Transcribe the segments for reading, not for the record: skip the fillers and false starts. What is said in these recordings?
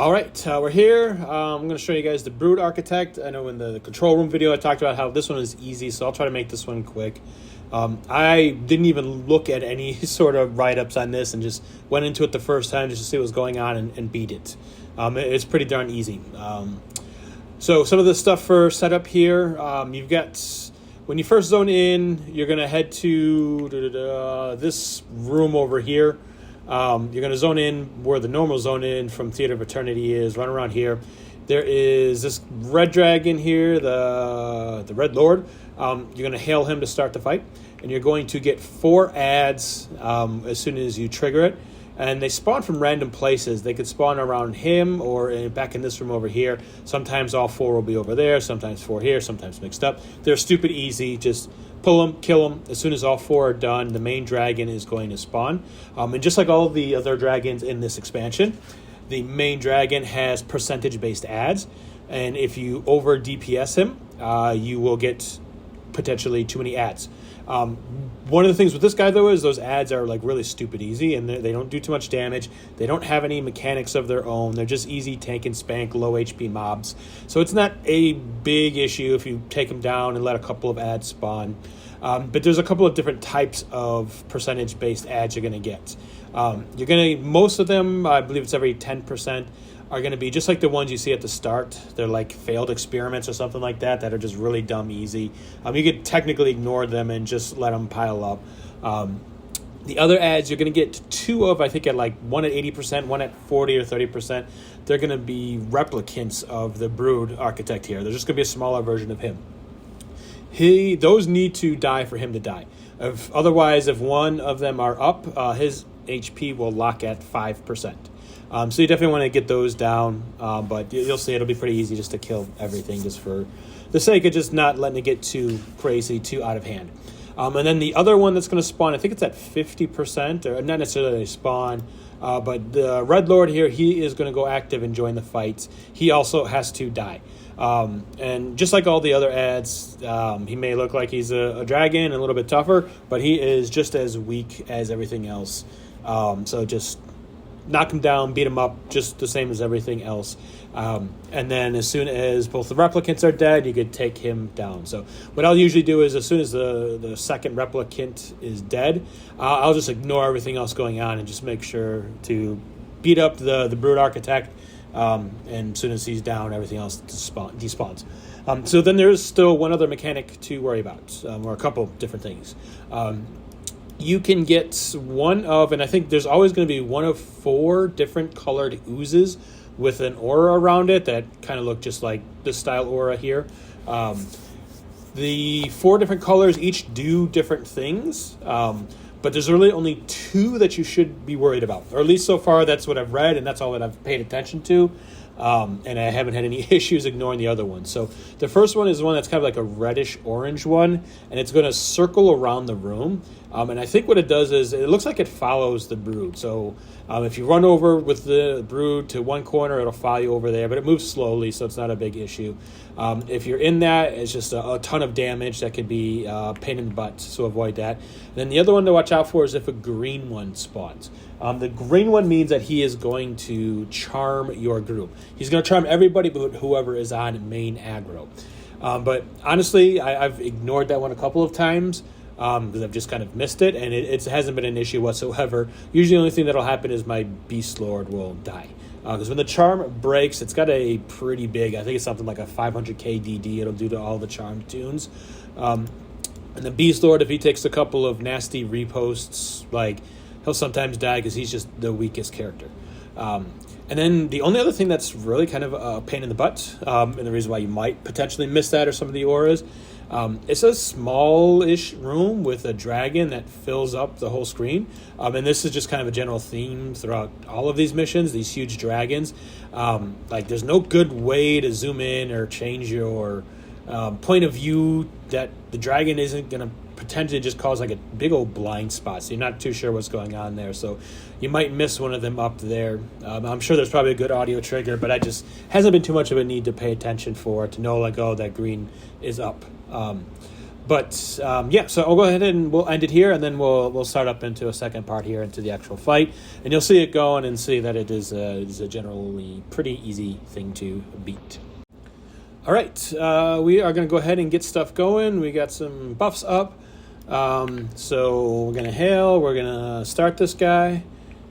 All right, we're here. I'm going to show you guys the Brood Architect. I know in the control room video I talked about how this one is easy, so I'll try to make this one quick. I didn't even look at any sort of write-ups on this and just went into it the first time just to see what was going on and beat it. It's pretty darn easy. So some of the stuff for setup here, you've got, when you first zone in, you're going to head to this room over here. You're going to zone in where the normal zone in from Theater of Eternity is, run around here. There is this red dragon here, the Red Lord. You're going to hail him to start the fight, and you're going to get 4 ads as soon as you trigger it. And they spawn from random places. They could spawn around him or back in this room over here. Sometimes all 4 will be over there, sometimes 4 here, sometimes mixed up. They're stupid easy. Just pull them, kill them. As soon as all 4 are done, the main dragon is going to spawn. And just like all of the other dragons in this expansion, the main dragon has percentage-based ads. And if you over DPS him, you will get potentially too many ads. One of the things with this guy, though, is those ads are like really stupid easy, and they don't do too much damage. They don't have any mechanics of their own. They're just easy tank and spank, low HP mobs. So it's not a big issue if you take them down and let a couple of ads spawn. But there's a couple of different types of percentage-based ads you're going to get. Most of them, I believe it's every 10%, are going to be just like the ones you see at the start. They're like failed experiments or something like that are just really dumb easy. You could technically ignore them and just let them pile up. The other ads you're going to get 2 of, I think, at like one at 80%, one at 40 or 30%. They're going to be replicants of the Brood Architect here. They're just going to be a smaller version of him. Those need to die for him to die. Otherwise, if one of them are up, his HP will lock at 5%. So you definitely want to get those down, but you'll see it'll be pretty easy just to kill everything just for the sake of just not letting it get too crazy, too out of hand. And then the other one that's going to spawn, I think it's at 50%, or not necessarily spawn, but the Red Lord here, he is going to go active and join the fight. He also has to die. And just like all the other ads, he may look like he's a dragon, a little bit tougher, but he is just as weak as everything else. So just knock him down, beat him up, just the same as everything else. And then as soon as both the replicants are dead, you could take him down. So what I'll usually do is as soon as the second replicant is dead, I'll just ignore everything else going on and just make sure to beat up the Brood Architect. And as soon as he's down, everything else despawns. So then there's still one other mechanic to worry about, or a couple different things. You can get one of, and I think there's always going to be one of 4 different colored oozes with an aura around it that kind of look just like this style aura here. The 4 different colors each do different things, but there's really only 2 that you should be worried about, or at least so far that's what I've read and that's all that I've paid attention to. And I haven't had any issues ignoring the other ones. So the first one is the one that's kind of like a reddish orange one, and it's going to circle around the room. And I think what it does is it looks like it follows the Brood. So if you run over with the Brood to one corner, it'll follow you over there, but it moves slowly, so it's not a big issue. If you're in that, it's just a ton of damage that could be pain in the butt, so avoid that. And then the other one to watch out for is if a green one spawns. The green one means that he is going to charm your group. He's going to charm everybody but whoever is on main aggro. But honestly, I've ignored that one a couple of times because I've just kind of missed it, and it hasn't been an issue whatsoever. Usually the only thing that'll happen is my Beast Lord will die. Because when the charm breaks, it's got a pretty big, I think it's something like a 500k DD it'll do to all the charm tunes. And the Beast Lord, if he takes a couple of nasty reposts, like, he'll sometimes die because he's just the weakest character. And then the only other thing that's really kind of a pain in the butt, and the reason why you might potentially miss that or some of the auras, it's a small-ish room with a dragon that fills up the whole screen. And this is just kind of a general theme throughout all of these missions, these huge dragons. Like, there's no good way to zoom in or change your point of view that the dragon isn't going to potentially just cause like a big old blind spot, so you're not too sure what's going on there, so you might miss one of them up there. I'm sure there's probably a good audio trigger, but I just hasn't been too much of a need to pay attention for to know like, oh, that green is up. But yeah, so I'll go ahead and we'll end it here, and then we'll start up into a second part here into the actual fight, and you'll see it going and see that it is a generally pretty easy thing to beat. All right, we are going to go ahead and get stuff going. We got some buffs up, so we're going to hail. We're going to start this guy,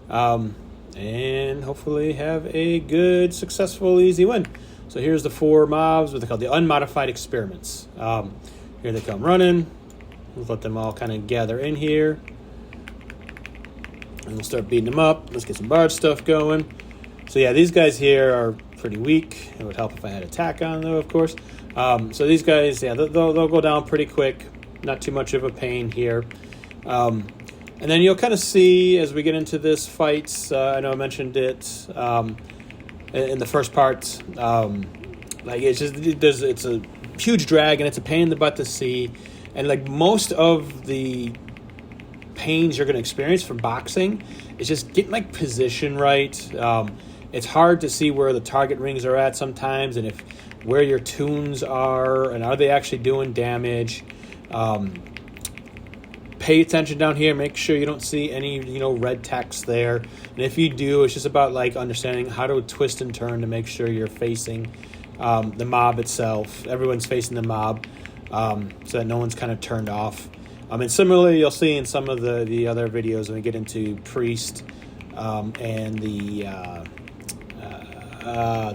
and hopefully have a good, successful, easy win. So here's the 4 mobs, what they call the unmodified experiments. Here they come running. We'll let them all kind of gather in here. And we'll start beating them up. Let's get some barge stuff going. So yeah, these guys here are pretty weak. It would help if I had attack on though, of course. So these guys, yeah, they'll go down pretty quick. Not too much of a pain here. And then you'll kind of see as we get into this fight, I know I mentioned it in the first part, like it's a huge drag and it's a pain in the butt to see, and like most of the pains you're going to experience from boxing is just getting like position right. It's hard to see where the target rings are at sometimes, and if where your tunes are and are they actually doing damage. Pay attention down here, make sure you don't see any red text there, and if you do, it's just about like understanding how to twist and turn to make sure you're facing the mob itself. Everyone's facing the mob, so that no one's kind of turned off. And similarly, you'll see in some of the other videos when we get into Priest and the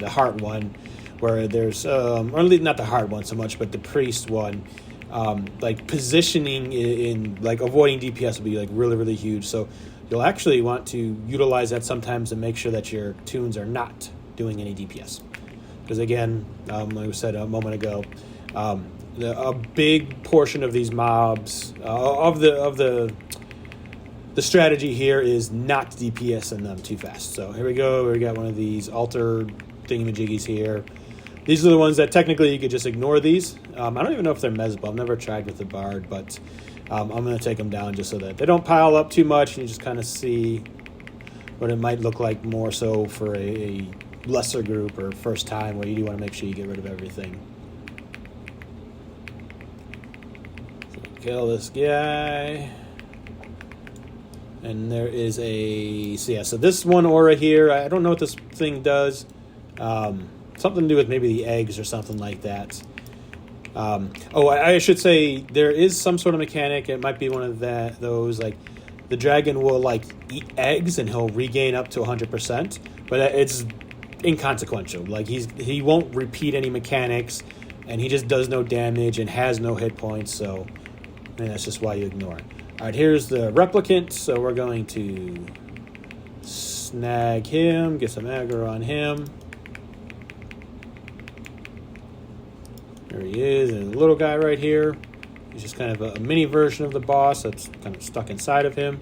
Heart one, where there's or not the Heart one so much, but the Priest one. Like positioning in like avoiding DPS will be like really, really huge. So you'll actually want to utilize that sometimes and make sure that your tunes are not doing any DPS. Because again, like we said a moment ago, a big portion of these mobs of the strategy here is not DPSing them too fast. So here we go. We got one of these altar thingamajiggies here. These are the ones that technically you could just ignore these. I don't even know if they're mesable. I've never tried with the Bard, but I'm going to take them down just so that they don't pile up too much and you just kind of see what it might look like more so for a lesser group or first time where you do want to make sure you get rid of everything. So kill this guy. And there is so this one aura here, I don't know what this thing does. Something to do with maybe the eggs or something like that. I should say there is some sort of mechanic. It might be one of those like the dragon will like eat eggs and he'll regain up to 100%, but it's inconsequential. Like he won't repeat any mechanics, and he just does no damage and has no hit points. So that's just why you ignore it. All right, here's the replicant. So we're going to snag him, get some aggro on him. There he is, and a little guy right here. He's just kind of a mini version of the boss that's kind of stuck inside of him.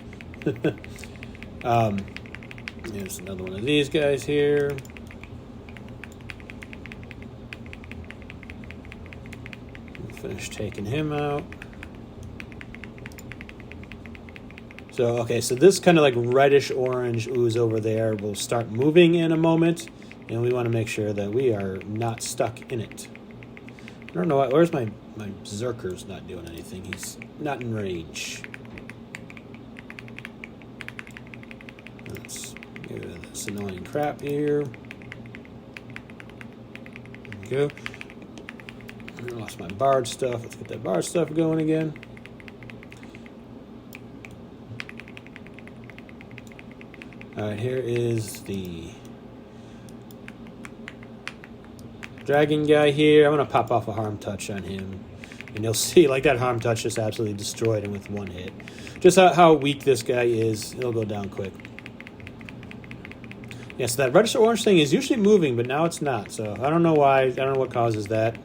There's another one of these guys here. Finish taking him out. So this kind of like reddish orange ooze over there will start moving in a moment, and we want to make sure that we are not stuck in it. I don't know why. Where's my Berserker's not doing anything? He's not in range. Let's get rid of this annoying crap here. There we go. I lost my Bard stuff. Let's get that Bard stuff going again. Alright, here is the dragon guy here. I'm going to pop off a harm touch on him. And you'll see, like, that harm touch just absolutely destroyed him with one hit. Just how weak this guy is. He'll go down quick. Yeah, so that reddish orange thing is usually moving, but now it's not. So I don't know why. I don't know what causes that.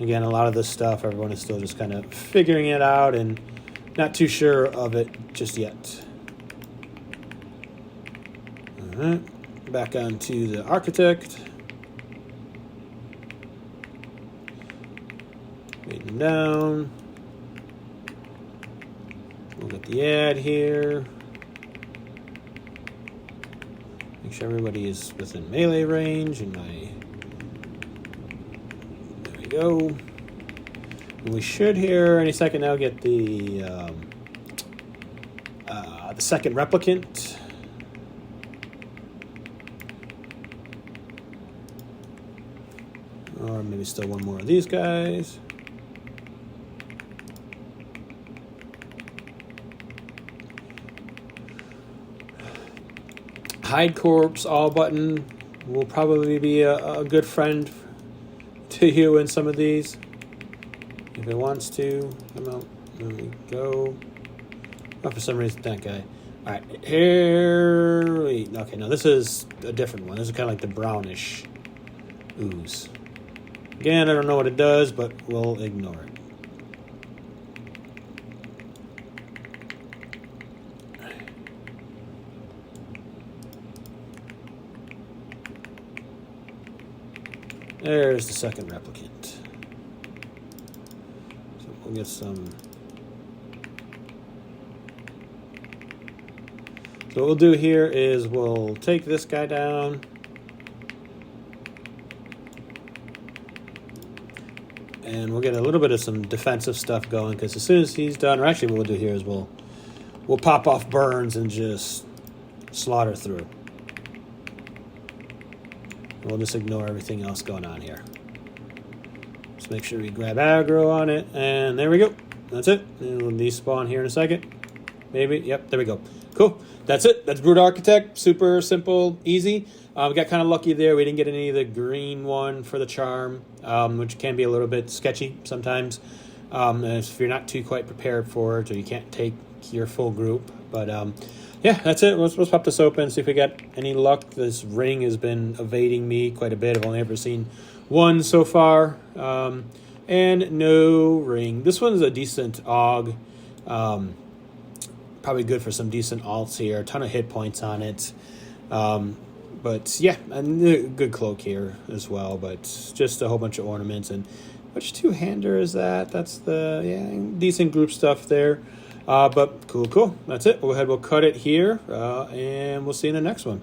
Again, a lot of this stuff, everyone is still just kind of figuring it out and not too sure of it just yet. All right. Back onto the Architect. Waiting down. We'll get the ad here. Make sure everybody is within melee range. And there we go. We should here any second now get the second replicant. Or maybe still one more of these guys. Hide corpse all button will probably be a good friend to you in some of these. If it wants to come out, there we go. Oh, for some reason, that guy. All right, here. Okay, now this is a different one. This is kind of like the brownish ooze. Again, I don't know what it does, but we'll ignore it. There's the second replicant. So we'll get some. So what we'll do here is we'll take this guy down. And we'll get a little bit of some defensive stuff going, because as soon as he's done, or actually what we'll do here is we'll pop off burns and just slaughter through. We'll just ignore everything else going on here. Just make sure we grab aggro on it, and there we go. That's it. And we'll despawn here in a second. Maybe. Yep, there we go. Cool. That's it. That's Brood Architect. Super simple, easy. We got kind of lucky there. We didn't get any of the green one for the charm, which can be a little bit sketchy sometimes if you're not too quite prepared for it, or you can't take your full group. But yeah, that's it. Let's pop this open, see if we got any luck. This ring has been evading me quite a bit. I've only ever seen one so far. And no ring. This one's a decent AUG. Probably good for some decent alts here. A ton of hit points on it. But yeah, and a good cloak here as well. But just a whole bunch of ornaments. And which two-hander is that? That's the decent group stuff there. But cool. That's it. We'll go ahead. We'll cut it here. And we'll see you in the next one.